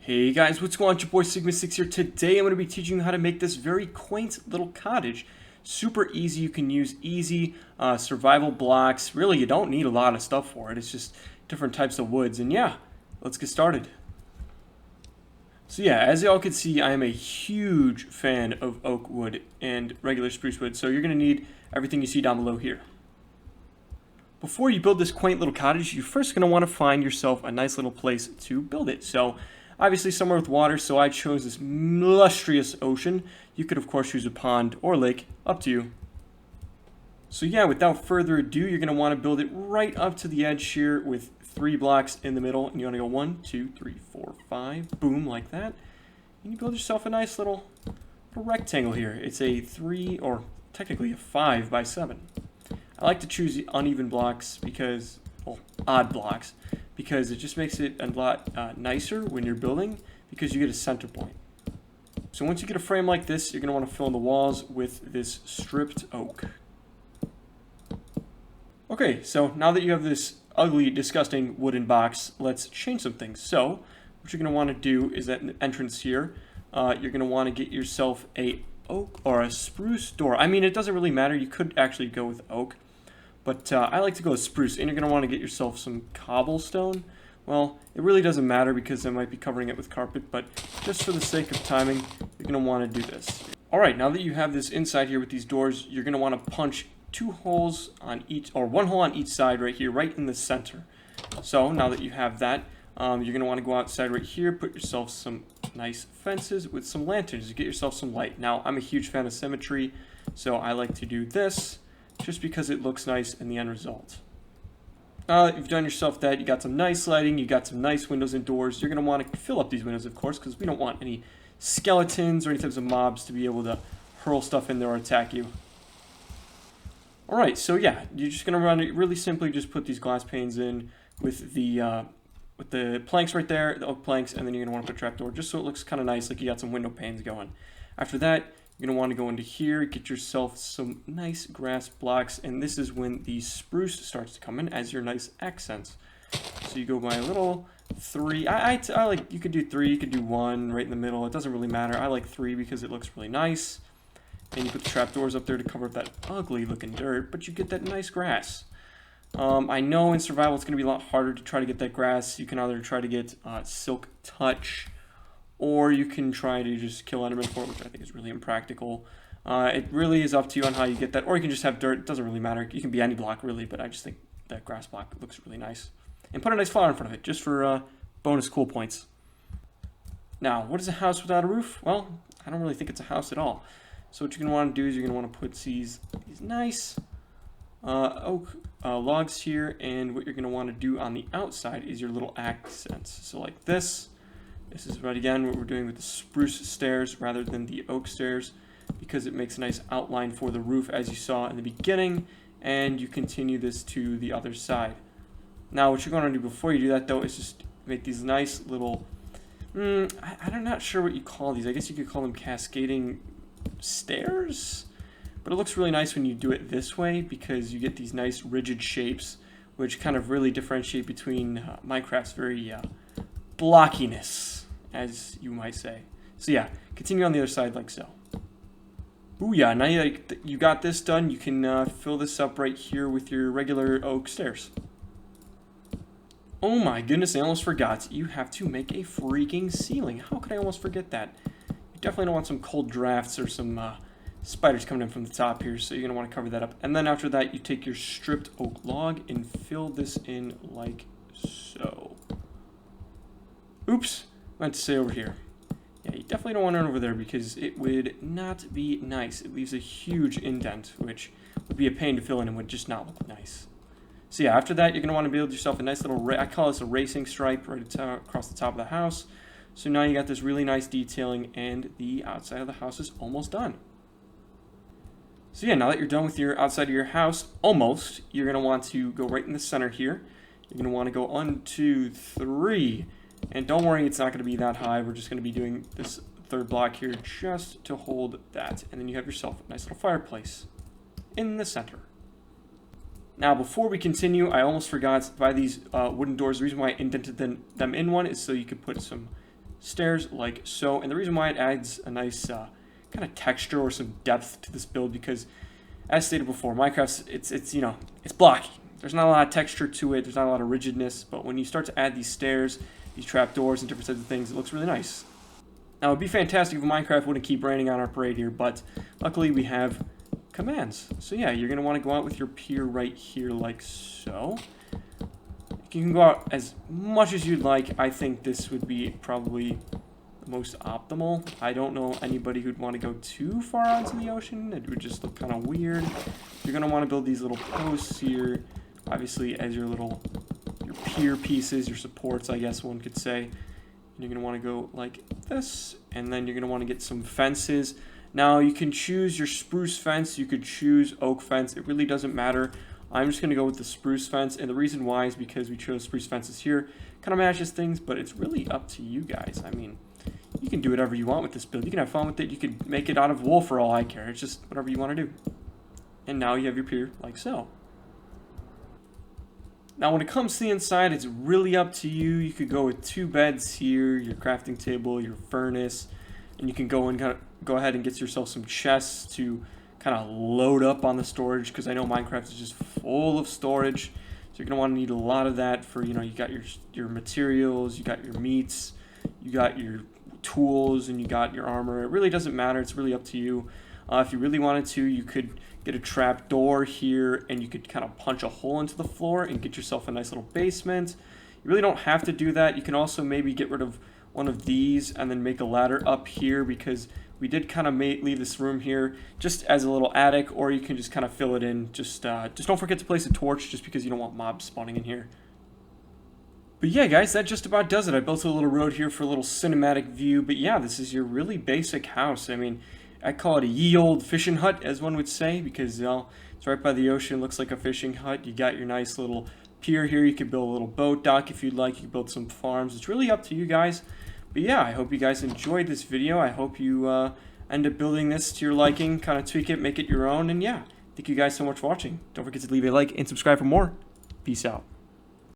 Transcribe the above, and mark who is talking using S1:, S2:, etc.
S1: Hey guys, what's going on? It's your boy Sigma6 here. Today I'm going to be teaching you how to make this very quaint little cottage. Super easy. You can use easy survival blocks. Really, you don't need a lot of stuff for it. It's just different types of woods. And yeah, let's get started. So yeah, as y'all can see, I am a huge fan of oak wood and regular spruce wood. So you're going to need everything you see down below here. Before you build this quaint little cottage, you're first going to want to find yourself a nice little place to build it. So obviously somewhere with water, so I chose this lustrous ocean. You could of course choose a pond or lake, up to you. So yeah, without further ado, you're going to want to build it right up to the edge here with 3 blocks in the middle. And you want to go 1, 2, 3, 4, 5, boom, like that. And you build yourself a nice little rectangle here. It's a 3, or technically a 5 by 7. I like to choose the uneven blocks because, well, odd blocks, because it just makes it a lot nicer when you're building because you get a center point. So once you get a frame like this, you're going to want to fill in the walls with this stripped oak. Okay, so now that you have this ugly, disgusting wooden box, let's change some things. So what you're going to want to do is that in the entrance here, you're going to want to get yourself a oak or a spruce door. I mean, it doesn't really matter. You could actually go with oak. But I like to go with spruce, and you're going to want to get yourself some cobblestone. Well, it really doesn't matter because I might be covering it with carpet, but just for the sake of timing, you're going to want to do this. Alright, now that you have this inside here with these doors, you're going to want to punch 2 holes on each, or 1 hole on each side right here, right in the center. So, now that you have that, you're going to want to go outside right here, put yourself some nice fences with some lanterns to get yourself some light. Now, I'm a huge fan of symmetry, so I like to do this, just because it looks nice in the end result. You've done yourself that, you got some nice lighting, you got some nice windows and doors. You're going to want to fill up these windows, of course, because we don't want any skeletons or any types of mobs to be able to hurl stuff in there or attack you. Alright, so yeah, you're just going to run it really simply, just put these glass panes in with the planks right there, the oak planks, and then you're going to want to put a trapdoor just so it looks kind of nice, like you got some window panes going. After that, you're going to want to go into here, get yourself some nice grass blocks, and this is when the spruce starts to come in as your nice accents. So you go by a little 3. I like, you could do 3, you could do 1 right in the middle. It doesn't really matter. I like 3 because it looks really nice. And you put the trapdoors up there to cover up that ugly looking dirt, but you get that nice grass. I know in survival it's going to be a lot harder to try to get that grass. You can either try to get silk touch, or you can try to just kill Enderman for it, which I think is really impractical. It really is up to you on how you get that. Or you can just have dirt. It doesn't really matter. You can be any block, really, but I just think that grass block looks really nice. And put a nice flower in front of it, just for bonus cool points. Now, what is a house without a roof? Well, I don't really think it's a house at all. So what you're going to want to do is you're going to want to put these nice oak logs here. And what you're going to want to do on the outside is your little accents. So like this. This is right again what we're doing with the spruce stairs rather than the oak stairs, because it makes a nice outline for the roof as you saw in the beginning, and you continue this to the other side. Now what you're going to do before you do that though is just make these nice little, I'm not sure what you call these. I guess you could call them cascading stairs, but it looks really nice when you do it this way because you get these nice rigid shapes which kind of really differentiate between Minecraft's very blockiness, as you might say. So yeah, continue on the other side like so. Ooh yeah, now you got this done, you can fill this up right here with your regular oak stairs. Oh my goodness, I almost forgot. You have to make a freaking ceiling. How could I almost forget that? You definitely don't want some cold drafts or some spiders coming in from the top here, so you're going to want to cover that up. And then after that, you take your stripped oak log and fill this in like so. Oops, I meant to say over here. Yeah, you definitely don't want to run over there because it would not be nice. It leaves a huge indent, which would be a pain to fill in and would just not look nice. So yeah, after that, you're going to want to build yourself a nice little, I call this a racing stripe right across the top of the house. So now you got this really nice detailing and the outside of the house is almost done. So yeah, now that you're done with your outside of your house, almost, you're going to want to go right in the center here. You're going to want to go 1, 2, 3. And don't worry, it's not going to be that high. We're just going to be doing this 3rd block here just to hold that. And then you have yourself a nice little fireplace in the center. Now, before we continue, I almost forgot by these wooden doors. The reason why I indented them in one is so you could put some stairs like so. And the reason why it adds a nice kind of texture or some depth to this build, because as stated before, Minecraft's it's you know, it's blocky. There's not a lot of texture to it. There's not a lot of rigidness. But when you start to add these stairs, these trapdoors, and different types of things, it looks really nice. Now, it'd be fantastic if Minecraft wouldn't keep raining on our parade here, but luckily we have commands. So yeah, you're going to want to go out with your pier right here like so. You can go out as much as you'd like. I think this would be probably the most optimal. I don't know anybody who'd want to go too far out into the ocean. It would just look kind of weird. You're going to want to build these little posts here, obviously, as your pier pieces, your supports, I guess one could say. You're going to want to go like this, and then you're going to want to get some fences. Now, you can choose your spruce fence, you could choose oak fence, it really doesn't matter. I'm just going to go with the spruce fence, and the reason why is because we chose spruce fences here. Kind of matches things, but it's really up to you guys. I mean, you can do whatever you want with this build. You can have fun with it, you could make it out of wool for all I care. It's just whatever you want to do. And now you have your pier like so. Now, when it comes to the inside, it's really up to you. You could go with 2 beds here, your crafting table, your furnace, and you can go ahead and get yourself some chests to kind of load up on the storage, because I know Minecraft is just full of storage. So you're going to want to need a lot of that for, you know, you got your materials, you got your meats, you got your tools, and you got your armor. It really doesn't matter. It's really up to you. If you really wanted to, you could get a trap door here, and you could kind of punch a hole into the floor and get yourself a nice little basement. You really don't have to do that. You can also maybe get rid of one of these and then make a ladder up here, because we did kind of leave this room here just as a little attic, or you can just kind of fill it in. Just don't forget to place a torch, just because you don't want mobs spawning in here. But yeah, guys, that just about does it. I built a little road here for a little cinematic view, but yeah, this is your really basic house. I mean, I call it a ye old fishing hut, as one would say, because, you know, it's right by the ocean, looks like a fishing hut. You got your nice little pier here. You could build a little boat dock if you'd like. You could build some farms. It's really up to you guys. But yeah, I hope you guys enjoyed this video. I hope you end up building this to your liking, kind of tweak it, make it your own. And yeah, thank you guys so much for watching. Don't forget to leave a like and subscribe for more. Peace out.